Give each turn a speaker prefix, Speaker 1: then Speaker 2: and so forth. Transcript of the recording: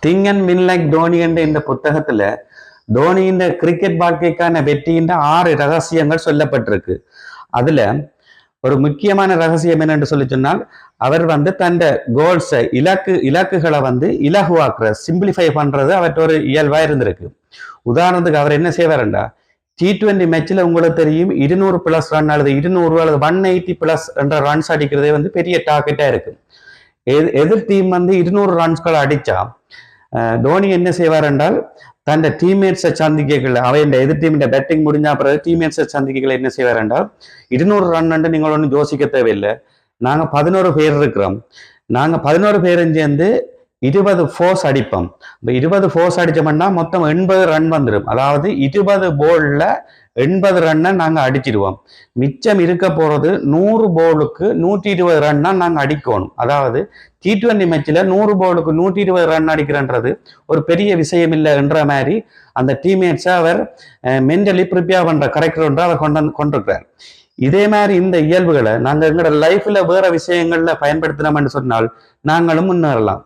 Speaker 1: Think and win like Dhoni என்ற இந்த புத்தகத்துல தோனியின் கிரிக்கெட் வாழ்க்கைக்கான வெற்றியின் 6 ரகசியங்கள் சொல்லப்பட்டிருக்கு. அதுல ஒரு முக்கியமான ரகசியம் என்னன்னு சொல்லி சொன்னால், அவர் தன் கோல்ஸை இலக்குகளை இலகுவாக்குற சிம்பிளிஃபை பண்றது அவற்ற ஒரு இயல்பா இருந்திருக்கு. உதாரணத்துக்கு அவர் என்ன செய்வாருண்டா, T20 மேட்ச்ல உங்களுக்கு தெரியும் 200 பிளஸ் ரன் அல்லது 200 அல்லது 180 பிளஸ் என்ற ரன்ஸ் அடிக்கிறதே பெரிய டார்கெட்டா இருக்கு. எதிர் டீம் 200 ரன்ஸ்கள் அடிச்சா தோனி என்ன செய்வார் என்றால், தன் டீம்மேட்ஸை சந்திக்கல, அவையின் எதிர் டீம் பேட்டிங் முடிஞ்ச பிறகு டீம்மேட்ஸை சந்திக்கல என்ன செய்வார் என்றால், 200 ரன் நீங்கள் ஒன்றும் யோசிக்க தேவையில்லை, நாங்கள் 11 பேர் இருக்கிறோம், நாங்கள் 11 பேரும் சேர்ந்து 20 ஃபோர்ஸ் அடிப்போம். இப்போ 20 ஃபோர்ஸ் அடிச்சோம்னா மொத்தம் 80 ரன் வந்துடும். அதாவது 20 போல்ல 80 ரன்னை நாங்கள் அடிச்சிடுவோம். மிச்சம் இருக்க போறது 100 போலுக்கு 120 ரன்னா நாங்கள் அடிக்கணும். அதாவது T20 மேட்ச்ல 100 போலுக்கு 120 ரன் அடிக்கிறன்றது ஒரு பெரிய விஷயம் இல்லை என்ற மாதிரி அந்த டீம்மேட்ஸை அவர் மென்டலி ப்ரிப்பேர் பண்ற கரெக்டர் ஒன்று அவர் கொண்டிருக்கிறார். இதே மாதிரி இந்த இயல்புகளை நாங்கள் எங்களோட லைஃப்ல வேற விஷயங்கள்ல பயன்படுத்தினோம்னு சொன்னால் நாங்களும் முன்னேறலாம்.